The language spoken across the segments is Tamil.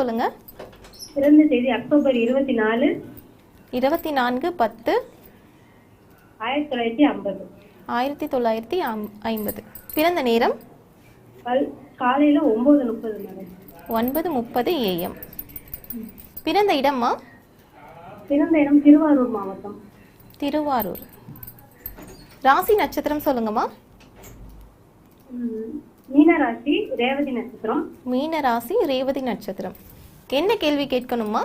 சொல்லுங்க. பிறந்த தேதி அக்டோபர் 24 24/10/1950. 1950. பிறந்த நேரம் காலையில 9:30 மேடம். 9:30 AM. பிறந்த இடமா? பிறந்த இடம் திருவாரூர் மாவட்டம். திருவாரூர். ராசி நட்சத்திரம் சொல்லுங்கம்மா. மீனராசி ரேவதி நட்சத்திரம். மீன ராசி ரேவதி நட்சத்திரம். என்ன கேள்வி கேட்கணுமா?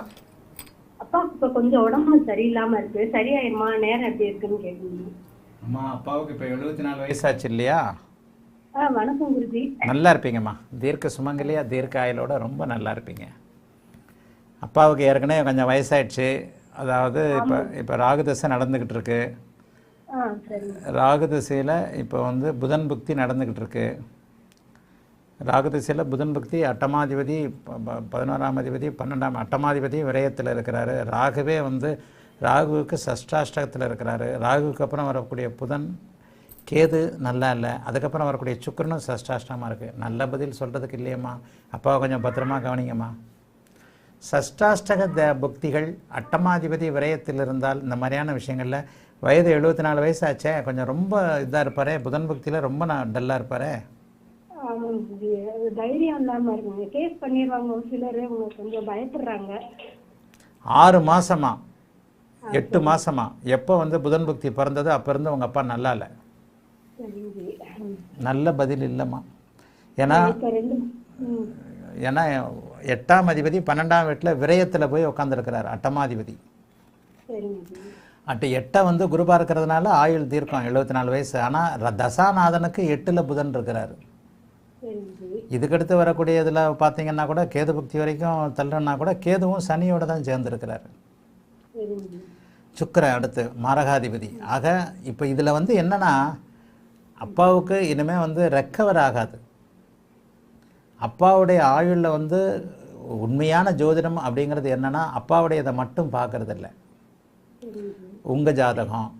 அப்பாவுக்கு இப்ப கொஞ்சம் உடம்பு சரியில்லாம இருக்கு, சரியாயிருமா, நேரம் எப்படி இருக்குன்னு கேட்கணும். அம்மா, அப்பாவுக்கு இப்போ 74 வயசாச்சு இல்லையா? வணக்கம் குருஜி. நல்லா இருப்பீங்கம்மா. தீர்க்க சுமங்கலியா, தீர்க்க ஆயுளோட ரொம்ப நல்லா இருப்பீங்க. அப்பாவுக்கு ஏற்கனவே கொஞ்சம் வயசாயிடுச்சு. அதாவது இப்போ ராகுதசை நடந்துக்கிட்டு இருக்கு. ராகுதசையில் இப்போ புதன் புக்தி நடந்துக்கிட்டு இருக்கு. ராகுதிசையில் புதன் பக்தி அட்டமாதிபதி 11ஆம் அதிபதி 12ஆம் அட்டமாதிபதி விரயத்தில் இருக்கிறாரு. ராகுவே ராகுவுக்கு சஷ்டாஷ்டகத்தில் இருக்கிறாரு. ராகுவுக்கு அப்புறம் வரக்கூடிய புதன் கேது நல்லா இல்லை. அதுக்கப்புறம் வரக்கூடிய சுக்கிரனும் சஷ்டாஷ்டமாக இருக்குது. நல்ல பதில் சொல்கிறதுக்கு இல்லையம்மா. அப்பாவை கொஞ்சம் பத்திரமா கவனிங்கம்மா. சஷ்டாஷ்டக புக்திகள் அட்டமாதிபதி விரயத்தில் இருந்தால் இந்த மாதிரியான விஷயங்களில் வயது 74 வயசாச்சே, கொஞ்சம் ரொம்ப இதாக இருப்பாரே. புதன் பக்தியில் ரொம்ப டல்லாக இருப்பாரே. தைரியம் இல்லாம இருக்காங்க, கேஸ் பண்ணிடுவாங்க. ஒரு சிலர் கொஞ்சம் பயப்படுறாங்க. 6 மாசமா 8 மாசமா எப்போ புதன் பக்தி பிறந்தது அப்போ இருந்து உங்கள் அப்பா நல்லா இல்லை. நல்ல பதில் இல்லைம்மா. ஏன்னா 8ஆம் அதிபதி 12ஆம் வீட்டில் விரயத்தில் போய் உட்காந்துருக்கிறார் அட்டமாதிபதி. 8 குரு பார்க்கறதுனால ஆயுள் தீர்க்கம் 74 வயசு. ஆனால் தசாநாதனுக்கு 8ல் புதன் இருக்கிறாரு. இதுக்கடுத்து வரக்கூடிய இதில் பார்த்தீங்கன்னா கூட கேது பக்தி வரைக்கும் தள்ளுனா கூட கேதுவும் சனியோட தான் சேர்ந்துருக்கிறாரு. சுக்கிரன் அடுத்து மாரகாதிபதி. ஆக இப்போ இதில் என்னன்னா அப்பாவுக்கு இனிமேல் ரெக்கவர் ஆகாது. அப்பாவுடைய ஆயுளில் உண்மையான ஜோதிடம் அப்படிங்கிறது என்னன்னா அப்பாவுடைய இதை மட்டும் பார்க்கறதில்ல. உங்கள் ஜாதகம்,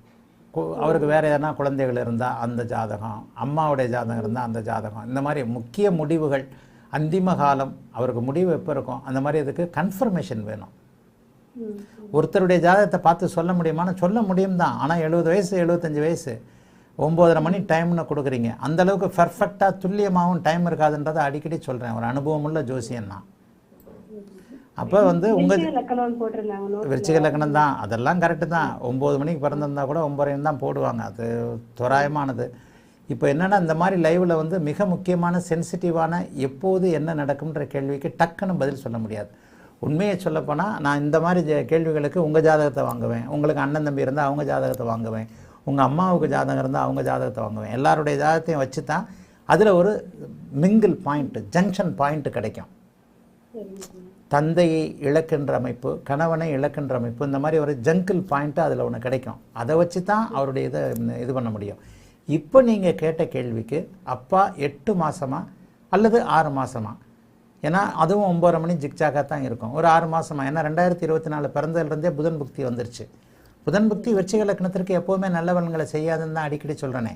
அவருக்கு வேறு எதனா குழந்தைகள் இருந்தால் அந்த ஜாதகம், அம்மாவுடைய ஜாதகம் இருந்தால் அந்த ஜாதகம், இந்த மாதிரி முக்கிய முடிவுகள் அந்திம காலம் அவருக்கு முடிவு எப்போ இருக்கும் அந்த மாதிரி இதுக்கு கன்ஃபர்மேஷன் வேணும். ஒருத்தருடைய ஜாதகத்தை பார்த்து சொல்ல முடியுமான்னு சொல்ல முடியும் தான். ஆனால் 70 வயசு 75 வயசு 9:30 மணி டைம்னு கொடுக்குறீங்க. அந்தளவுக்கு பர்ஃபெக்டாக துல்லியமாகவும் டைம் இருக்காதுன்றதை அடிக்கடி சொல்கிறேன். ஒரு அனுபவமுள்ள ஜோசியன்னா. அப்போ உங்கள் விருச்சிக லக்னம் தான், அதெல்லாம் கரெக்டு தான். 9 மணிக்கு பிறந்திருந்தால் கூட 9:30 தான் போடுவாங்க. அது தோராயமானது. இப்போ என்னென்னா இந்த மாதிரி லைவில் மிக முக்கியமான சென்சிட்டிவான எப்போது என்ன நடக்கும்ன்ற கேள்விக்கு டக்குன்னு பதில் சொல்ல முடியாது. உண்மையை சொல்லப்போனால் நான் இந்த மாதிரி கேள்விகளுக்கு உங்கள் ஜாதகத்தை வாங்குவேன், உங்களுக்கு அண்ணன் தம்பி இருந்தால் அவங்க ஜாதகத்தை வாங்குவேன், உங்கள் அம்மாவுக்கு ஜாதகம் இருந்தால் அவங்க ஜாதகத்தை வாங்குவேன். எல்லாருடைய ஜாதகத்தையும் வச்சு தான் அதில் ஒரு மிங்கிள் பாயிண்ட், ஜங்ஷன் பாயிண்ட் கிடைக்கும். தந்தையை இழக்கின்ற அமைப்பு, கணவனை இழக்கின்ற அமைப்பு, இந்த மாதிரி ஒரு ஜங்கிள் பாயிண்ட்டு அதில் ஒன்று கிடைக்கும். அதை வச்சு தான் அவருடைய இதை இது பண்ண முடியும். இப்போ நீங்கள் கேட்ட கேள்விக்கு அப்பா 8 மாதமா அல்லது 6 மாதமா, ஏன்னா அதுவும் 9:30 மணி ஜிக்ஜாக்காக தான் இருக்கும். ஒரு 6 மாதமா, ஏன்னா 2024 பிறந்ததுலேருந்தே புதன் புக்தி வந்துருச்சு. புதன் புக்தி விருச்சிக லக்னத்திற்கு எப்போவுமே நல்ல பலன்களை செய்யாதுன்னு தான் அடிக்கடி சொல்கிறேனே.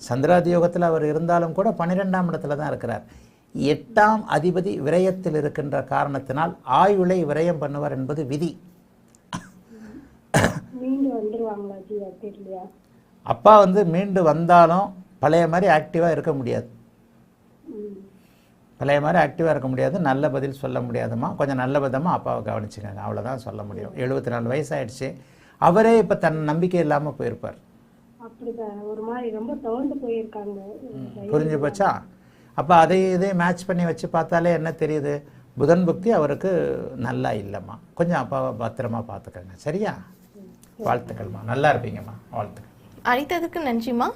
சந்திராதி யோகத்தில் அவர் இருந்தாலும் கூட 12ஆம் இடத்துல தான் இருக்கிறார். 8ஆம் அதிபதி விரயத்தில் இருக்கின்ற காரணத்தினால் ஆயுளை விரயம் பண்ணுவார் என்பது விதி. அப்பா மீண்டு வந்தாலும் பழைய மாதிரி ஆக்டிவாக இருக்க முடியாது. பழைய மாதிரி ஆக்டிவாக இருக்க முடியாது. நல்ல பதில் சொல்ல முடியாதுமா. கொஞ்சம் நல்ல விதமாக அப்பாவை கவனிச்சுக்கோங்க, அவ்வளோதான் சொல்ல முடியும். 74 வயசாயிடுச்சு. அவரே இப்போ தன் நம்பிக்கை இல்லாமல் போயிருப்பார். புரிஞ்சு போச்சா? அப்போ இதை மேட்ச் பண்ணி வச்சு பார்த்தாலே என்ன தெரியுது? புதன் புக்தி அவருக்கு நல்லா இல்லைம்மா. கொஞ்சம் அப்பாவை பத்திரமா பார்த்துக்கோங்க, சரியா? வாழ்த்துக்கள்மா, நல்லா இருப்பீங்கம்மா. வாழ்த்துக்கள். அழைத்ததுக்கு நன்றிம்மா.